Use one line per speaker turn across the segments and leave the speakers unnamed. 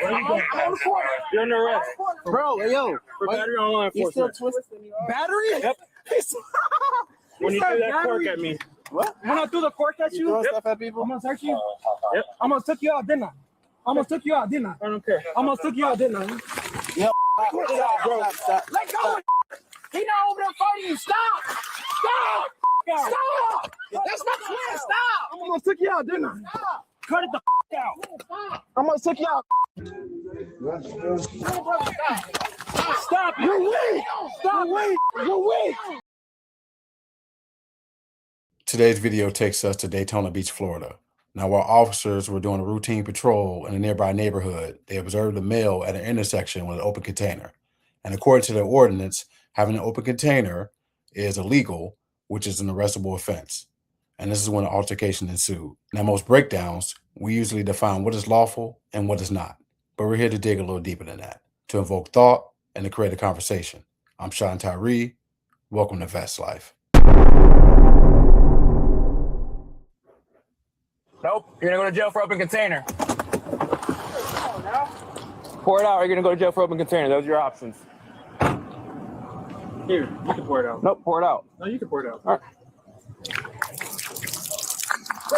I'm on the court.
You're under arrest.
Bro, hey, yo.
For battery on law
He's still
enforcement.
twisting you. Battery?
Yep. When you threw that cork at me.
What?
When I threw the cork at you?
Throwing stuff at people?
I'm gonna search you. Yep. I'm gonna took you out, didn't I? I'm gonna took you out, didn't I? I don't care. I'm gonna took you out, didn't I?
Yep.
Stop.
Let go. He not over there fighting you. Stop. Stop. Stop. That's my twin. Stop.
I'm gonna took you out, didn't I?
Stop.
Cut it the out.
Stop.
I'm gonna took you out. Stop. You're weak. Stop. You're weak.
Today's video takes us to Daytona Beach, Florida. Now, while officers were doing a routine patrol in a nearby neighborhood, they observed a male at an intersection with an open container. And according to their ordinance, having an open container is illegal, which is an arrestable offense. And this is when an altercation ensued. Now, most breakdowns, we usually define what is lawful and what is not. But we're here to dig a little deeper than that, to invoke thought and to create a conversation. I'm Sean Tyree. Welcome to Vest Life.
Nope, you're gonna go to jail for open container. Pour it out, or you're gonna go to jail for open container. Those are your options.
Here, you can pour it out.
Nope, pour it out.
No, you can pour it out.
All right.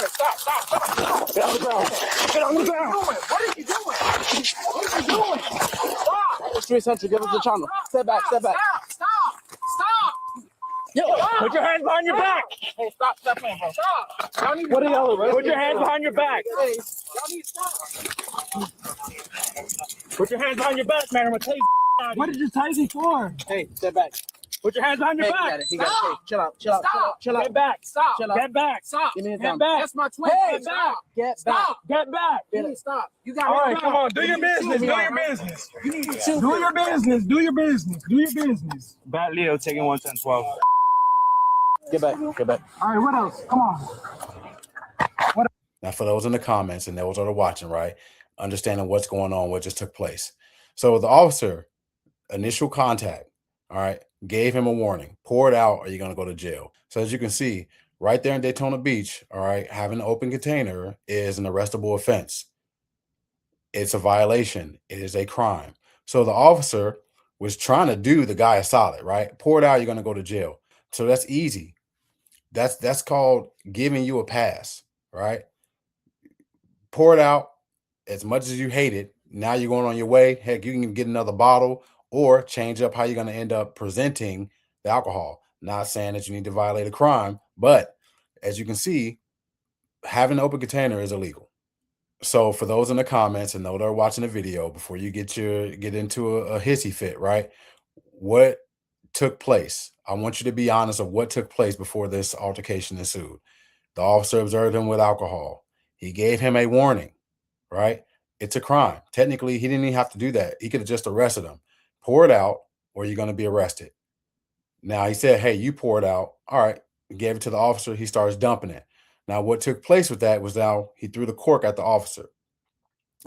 Stop.
Get on the ground. Get on the ground.
What are you doing? What are you doing? Stop.
Street Central, give us the channel. Step back.
Stop.
Yo, put your hands behind your back.
Hey, stop stepping, bro. Stop. Y'all need to
What are y'all arresting?
Put your hands behind your back.
Hey, y'all need to stop.
Put your hands behind your back, man. I'm gonna tell you.
What did you tie me for?
Hey, step back.
Put your hands behind your
Hey,
back.
he got it. Hey, chill out.
Get back.
Stop.
Get back.
Stop.
Get
Get
back.
That's my twin.
Hey,
Get back.
Get back.
Stop.
Get back.
You need to stop. You got
All right,
it.
come on. Do your business. Do your business.
You need to chill.
Do your business. Do your business. Do your business.
Bat Leo taking 110-12. Get back. Get back.
All right, what else? Come on.
Now, for those in the comments and those that are watching, right, understanding what's going on, what just took place. So the officer, initial contact, all right, gave him a warning. Pour it out or you're going to go to jail. So as you can see, right there in Daytona Beach, all right, having an open container is an arrestable offense. It's a violation. It is a crime. So the officer was trying to do the guy a solid, right? Pour it out, you're going to go to jail. So that's easy. That's called giving you a pass, right? Pour it out as much as you hate it. Now you're going on your way. Heck, you can get another bottle or change up how you're going to end up presenting the alcohol. Not saying that you need to violate a crime, but as you can see, having an open container is illegal. So for those in the comments and those that are watching the video, before you get into a hissy fit, right? What took place? I want you to be honest of what took place before this altercation ensued. The officer observed him with alcohol. He gave him a warning, right? It's a crime. Technically, he didn't even have to do that. He could have just arrested him. Pour it out or you're going to be arrested. Now, he said, hey, you pour it out. All right. He gave it to the officer. He starts dumping it. Now, what took place with that was now he threw the cork at the officer.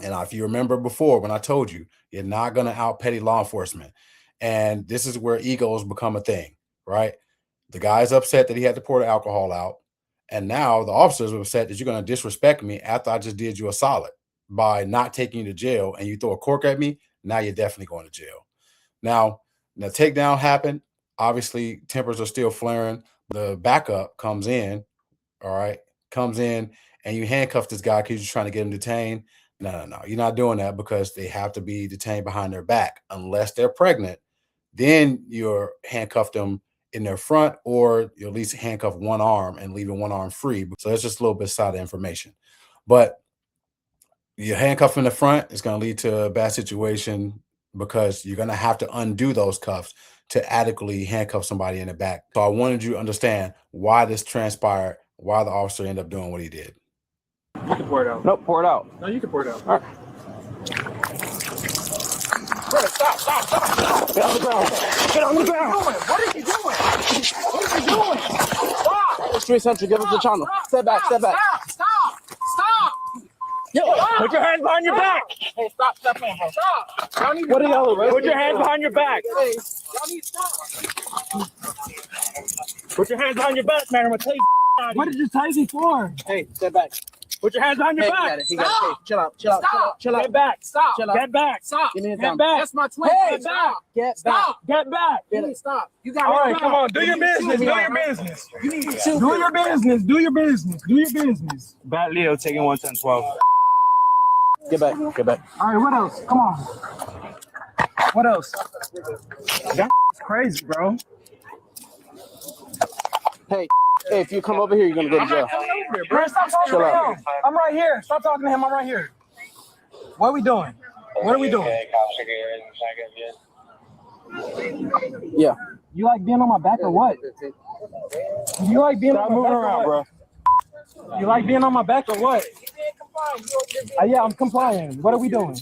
And if you remember before when I told you, you're not going to out petty law enforcement. And this is where egos become a thing, right? The guy's upset that he had to pour the alcohol out. And now the officers are upset that you're going to disrespect me after I just did you a solid by not taking you to jail, and you throw a cork at me. Now you're definitely going to jail. Now the takedown happened. Obviously, tempers are still flaring. The backup comes in, all right, and you handcuff this guy because you're trying to get him detained. No. You're not doing that because they have to be detained behind their back unless they're pregnant. Then you're handcuffed them in their front, or you at least handcuff one arm and leaving one arm free. So that's just a little bit side information. But your handcuff in the front is going to lead to a bad situation because you're going to have to undo those cuffs to adequately handcuff somebody in the back. So I wanted you to understand why this transpired, why the officer ended up doing what he did.
You can pour it out.
Nope, pour it out.
No, you can pour it out.
All right.
Stop.
Get on the ground. Get on the ground.
What are you doing? What are you doing? Stop.
Street Central, give us the channel. Step back.
Stop.
Yo, put your hands behind your back.
Hey, stop stepping, bro. Stop. Y'all need to
What are y'all arresting?
Put your hands behind your back.
Hey, y'all need to stop.
Put your hands behind your back, man. I'm gonna tell you.
What did you tie me for?
Hey, step back.
Put your hands behind your back.
He got it. Hey, chill out. Chill out.
Stop.
Chill out.
Get back.
Stop.
Chill out.
Get back.
Stop.
Give me his
Get
arm.
back.
That's my twin.
Get back.
Get
Stop.
Get back.
Stop. You got
All
it.
right, come on. Do your business. Do your business.
You need to chill.
Do your business. Do your business. Do your business.
Bat Leo taking 110-12. Get back. Get back.
All right, what else? Come on. What else? That's crazy, bro.
Hey, if you come over here, you're gonna go to jail.
Bro, stop talking
Chill
to
out.
him. I'm right here. Stop talking to him. I'm right here. What are we doing? What are we doing?
Yeah.
You like being on my back or what? You like being
Stop
on my
moving
back
around,
or what?
bro.
You like being on my back or what? Yeah, I'm complying. What are we doing?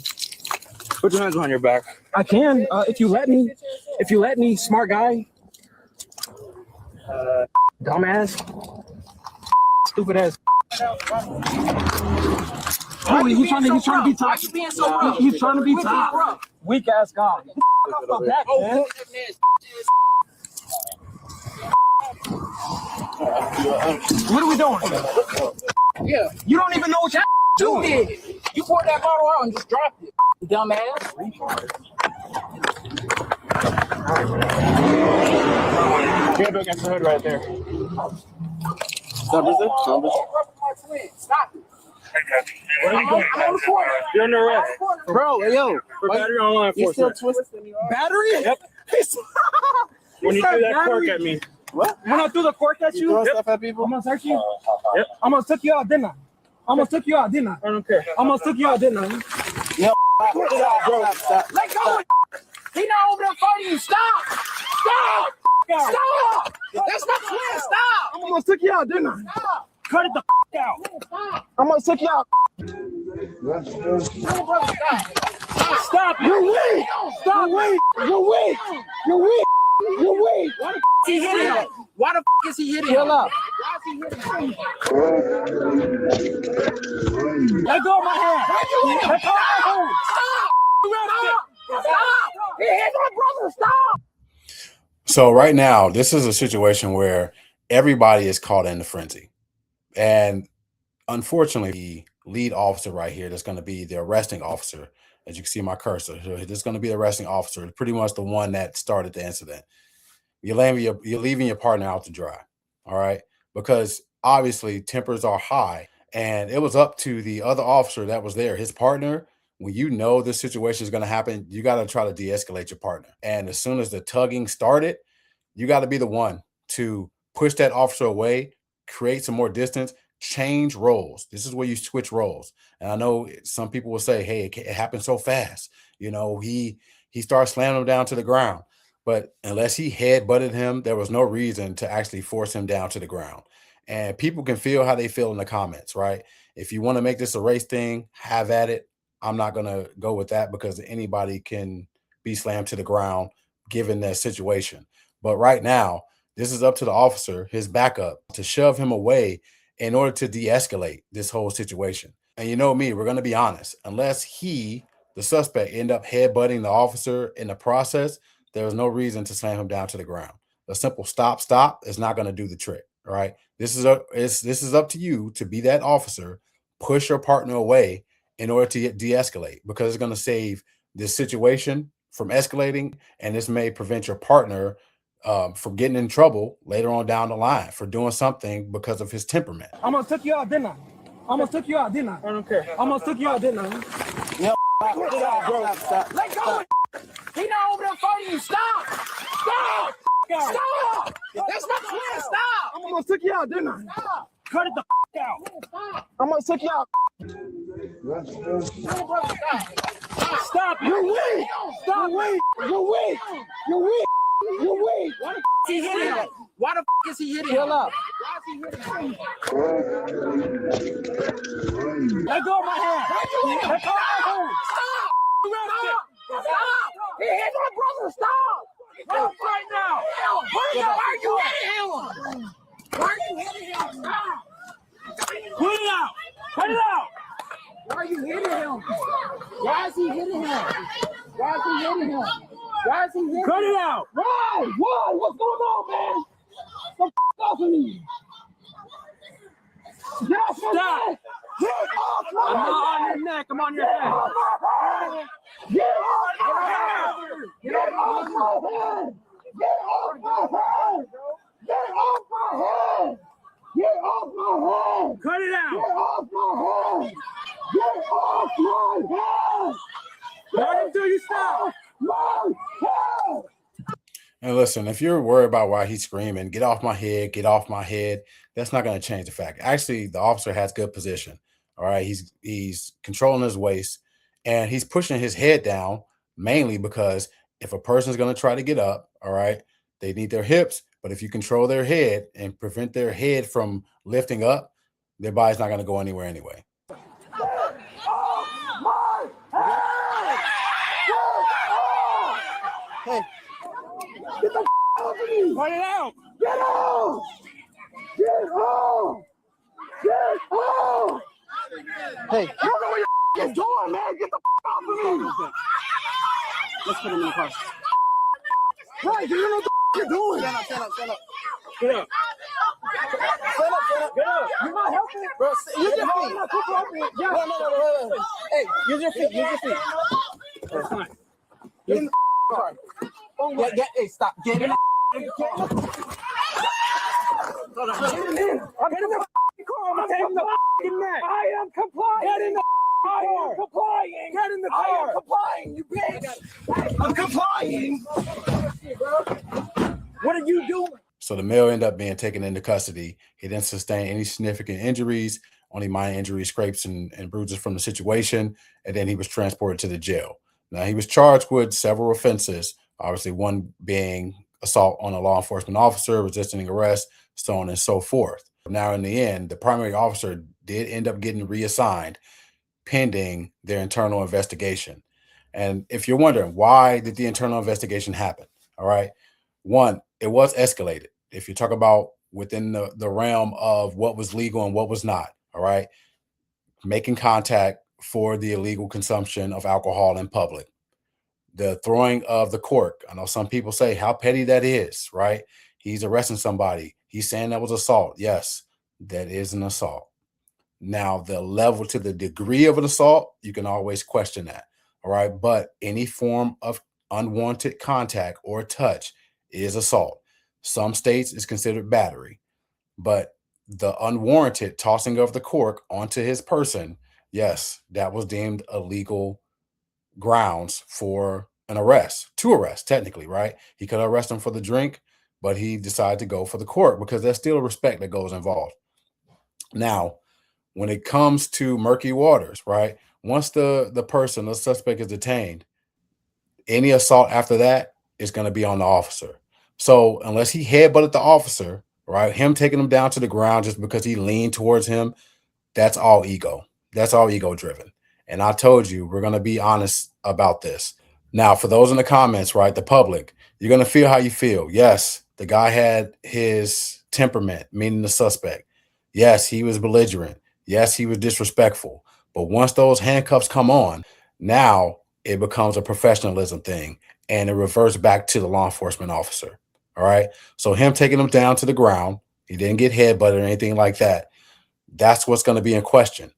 Put your hands behind your back.
I can, if you let me. If you let me, smart guy. Dumbass. Stupid ass. Oh, he's trying to be tough.
Why you being so rough?
He's trying to be
We're
tough.
rough.
Weak ass guy. Get the fuck off my back, man. What are we doing?
Yeah.
You don't even know what you're
You did. You poured that bottle out and just dropped it. Dumbass.
Get up against the hood right there.
Stop it.
Where are you going?
I'm on the corner.
You're under arrest.
Bro, yo.
For battery on law
You still
enforcement.
twisting.
battery?
Yep. When you threw that cork at me.
What? When I threw the cork at you?
Throw
Yep.
stuff at people?
I'm gonna search you.
Yep.
I'm gonna took you out, didn't I? I'm gonna took you out, didn't I?
I don't care.
I'm gonna took you out, didn't I?
Stop.
Let go. He not over there fighting you. Stop. Stop. Stop. That's my twin. Stop.
I'm gonna took you out, didn't I?
Stop.
Cut it the out.
Stop.
I'm gonna took you out.
Stop.
Stop. You're weak. Stop. You're weak. You're weak. You're weak. You're weak.
Why the f he hitting him? Why the f is he hitting him?
Chill out.
Why is he hitting him?
Let go of my hand. Let go of my hand.
Stop. Stop. He hit my brother. Stop.
So right now, this is a situation where everybody is caught in the frenzy. And unfortunately, the lead officer right here, that's going to be the arresting officer. As you can see my cursor, this is going to be the arresting officer, pretty much the one that started the incident. You're leaving your partner out to dry, all right? Because obviously tempers are high, and it was up to the other officer that was there, his partner. When you know this situation is going to happen, you got to try to de-escalate your partner. And as soon as the tugging started, you got to be the one to push that officer away, create some more distance, change roles. This is where you switch roles. And I know some people will say, hey, it happened so fast. You know, he started slamming him down to the ground. But unless he head-butted him, there was no reason to actually force him down to the ground. And people can feel how they feel in the comments, right? If you want to make this a race thing, have at it. I'm not going to go with that because anybody can be slammed to the ground given that situation. But right now, this is up to the officer, his backup, to shove him away in order to de-escalate this whole situation. And you know me, we're going to be honest. Unless the suspect, end up headbutting the officer in the process, there was no reason to slam him down to the ground. A simple stop is not going to do the trick, right? This is up to you to be that officer, push your partner away in order to de-escalate, because it's going to save this situation from escalating, and this may prevent your partner from getting in trouble later on down the line for doing something because of his temperament.
I'm gonna took you out, didn't I? I'm gonna took you out, didn't I?
I don't care.
I'm gonna took you out, didn't I?
Stop.
Let go. He not over there fighting you. Stop. Stop. Stop. That's my twin. Stop.
I'm gonna took you out, didn't I?
Stop.
Cut it the out.
Stop.
I'm gonna took you out.
Stop.
Stop. You're weak. Stop. You're weak. You're weak. You're weak. You're weak.
Why the f is he hitting him? Why the f is he hitting him?
Chill out.
Why is he hitting him?
Let go of my hand. Let go of my hand.
Stop. Stop. He hit my brother. Stop. Stop right now. Why are you hitting him? Why are you hitting him? Stop.
Put it out. Put it out.
Why are you hitting him? Why is he hitting him? Why is he hitting him? Why is he hitting him?
Cut it out.
Why? Why? What's going on, man? Get the f off of me. Get off my
Stop.
neck. Get off my
I'm
head!
not on your neck. I'm on your head.
Get off my head! Get off my head! Get off my head! Get off my head! Get off my head!
Cut it
Get
out.
off my head! Get off my head!
Run until you stop.
My head!
And listen, if you're worried about why he's screaming, get off my head, get off my head, that's not going to change the fact. Actually, the officer has good position. All right. He's controlling his waist and he's pushing his head down mainly because if a person's going to try to get up, all right, they need their hips. But if you control their head and prevent their head from lifting up, their body's not going to go anywhere anyway.
Hey.
Get the off of me!
Cut it out.
Get off! Get off! Get off!
Hey.
You don't know what you're doing, man! Get the off of me!
Let's put him in the car.
Right, you don't know what you're doing!
Stand up. Get up. Get up.
You're not helping!
Bro, use your feet.
Yeah.
No. Hey, use your feet. That's fine.
Get in the car.
Hey, stop. Get in.
Get in there! I'm in the car! I'm in the neck! I am complying! Get in the car! I am complying! Get in the car! I am complying, you bitch! I'm complying! What are you doing?
So the male ended up being taken into custody. He didn't sustain any significant injuries, only minor injuries, scrapes, and bruises from the situation. And then he was transported to the jail. Now, he was charged with several offenses, obviously one being assault on a law enforcement officer, resisting arrest, so on and so forth. Now, in the end, the primary officer did end up getting reassigned pending their internal investigation. And if you're wondering, why did the internal investigation happen? All right. One, it was escalated. If you talk about within the realm of what was legal and what was not, all right, making contact for the illegal consumption of alcohol in public, the throwing of the cork. I know some people say how petty that is, right? He's arresting somebody. He's saying that was assault. Yes, that is an assault. Now, the level to the degree of an assault, you can always question that, all right? But any form of unwanted contact or touch is assault. Some states is considered battery, but the unwarranted tossing of the cork onto his person, yes, that was deemed illegal grounds for an arrest, two arrests, technically, right? He could arrest him for the drink, but he decided to go for the cork because there's still respect that goes involved. Now, when it comes to murky waters, right? Once the suspect is detained, any assault after that is going to be on the officer. So unless he headbutted the officer, right, him taking him down to the ground just because he leaned towards him, that's all ego. That's all ego driven. And I told you, we're going to be honest about this. Now, for those in the comments, right, the public, you're going to feel how you feel. Yes, the guy had his temperament, meaning the suspect. Yes, he was belligerent. Yes, he was disrespectful. But once those handcuffs come on, now it becomes a professionalism thing and it reverts back to the law enforcement officer. All right. So him taking him down to the ground, he didn't get headbutted or anything like that. That's what's going to be in question,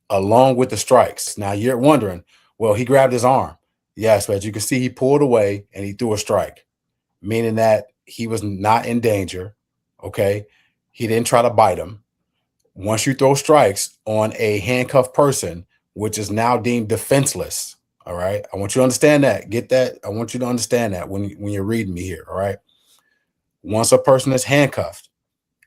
along with the strikes. Now you're wondering, well, he grabbed his arm. Yes, but you can see he pulled away and he threw a strike, meaning that he was not in danger. Okay. He didn't try to bite him. Once you throw strikes on a handcuffed person, which is now deemed defenseless, all right? I want you to understand that. Get that. I want you to understand that when you're reading me here, all right? Once a person is handcuffed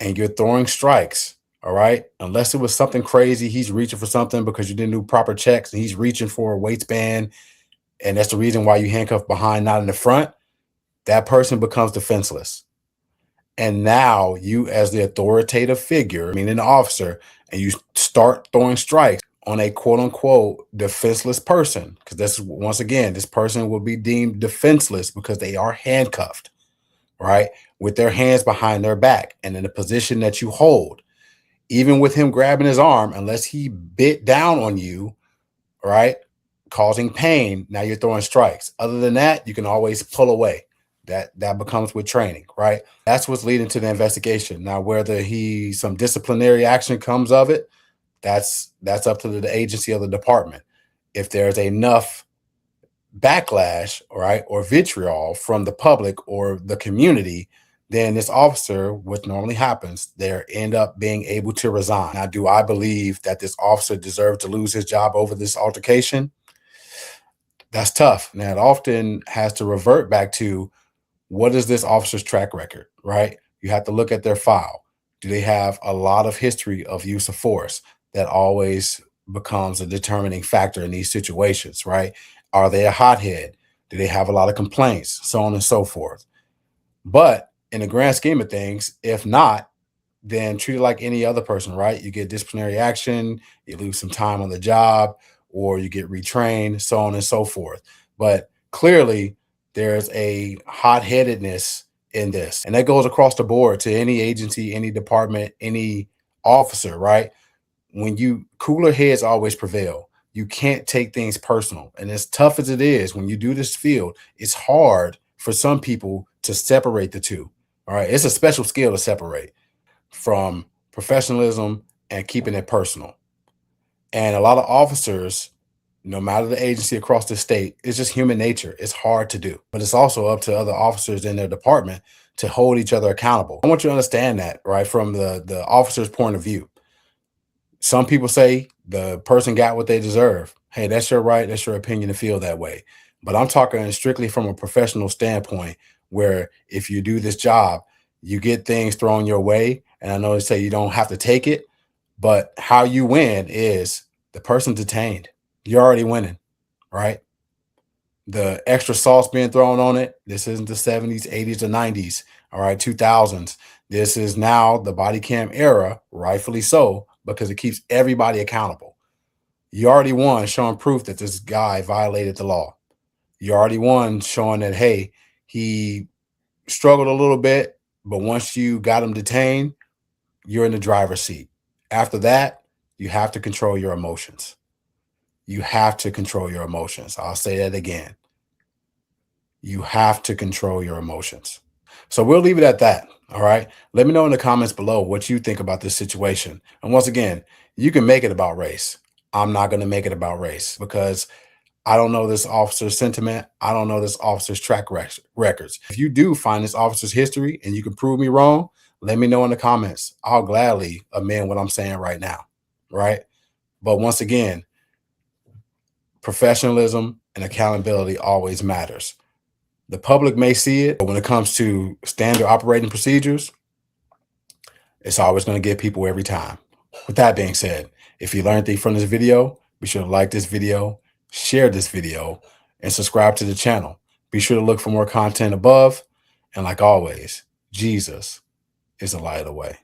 and you're throwing strikes, all right, unless it was something crazy, he's reaching for something because you didn't do proper checks and he's reaching for a waistband, and that's the reason why you handcuff behind, not in the front, that person becomes defenseless. And now you, as the authoritative figure, meaning the officer, and you start throwing strikes on a quote unquote defenseless person, because this, once again, this person will be deemed defenseless because they are handcuffed, right? With their hands behind their back and in the position that you hold. Even with him grabbing his arm, unless he bit down on you, right, causing pain, now you're throwing strikes. Other than that, you can always pull away. That becomes with training, right? That's what's leading to the investigation. Now, whether some disciplinary action comes of it, That's up to the agency or the department. If there's enough backlash, right, or vitriol from the public or the community, then this officer, what normally happens, they end up being able to resign. Now, do I believe that this officer deserved to lose his job over this altercation? That's tough. Now, it often has to revert back to, what is this officer's track record, right? You have to look at their file. Do they have a lot of history of use of force? That always becomes a determining factor in these situations, right? Are they a hothead? Do they have a lot of complaints? So on and so forth. But in the grand scheme of things, if not, then treat it like any other person, right? You get disciplinary action, you lose some time on the job, or you get retrained, so on and so forth. But clearly, there's a hot-headedness in this, and that goes across the board to any agency, any department, any officer, right? When cooler heads always prevail. You can't take things personal. And as tough as it is, when you do this field, it's hard for some people to separate the two. All right. It's a special skill to separate from professionalism and keeping it personal. And a lot of officers, no matter the agency across the state, it's just human nature. It's hard to do, but it's also up to other officers in their department to hold each other accountable. I want you to understand that, right, from the officer's point of view. Some people say the person got what they deserve. Hey, that's your right. That's your opinion to feel that way. But I'm talking strictly from a professional standpoint, where if you do this job, you get things thrown your way. And I know they say you don't have to take it, but how you win is the person detained. You're already winning, right? The extra sauce being thrown on it. This isn't the 70s, 80s, or 90s. All right, 2000s. This is now the body cam era, rightfully so, because it keeps everybody accountable. You already won, showing proof that this guy violated the law. You already won, showing that, hey, he struggled a little bit, but once you got him detained, you're in the driver's seat. After that, you have to control your emotions. You have to control your emotions. I'll say that again. You have to control your emotions. So we'll leave it at that. All right. Let me know in the comments below what you think about this situation. And once again, you can make it about race. I'm not going to make it about race because I don't know this officer's sentiment. I don't know this officer's track records. If you do find this officer's history and you can prove me wrong, let me know in the comments. I'll gladly amend what I'm saying right now. Right. But once again, professionalism and accountability always matters. The public may see it, but when it comes to standard operating procedures, it's always going to get people every time. With that being said, if you learned anything from this video, be sure to like this video, share this video, and subscribe to the channel. Be sure to look for more content above. And like always, Jesus is the light of the way.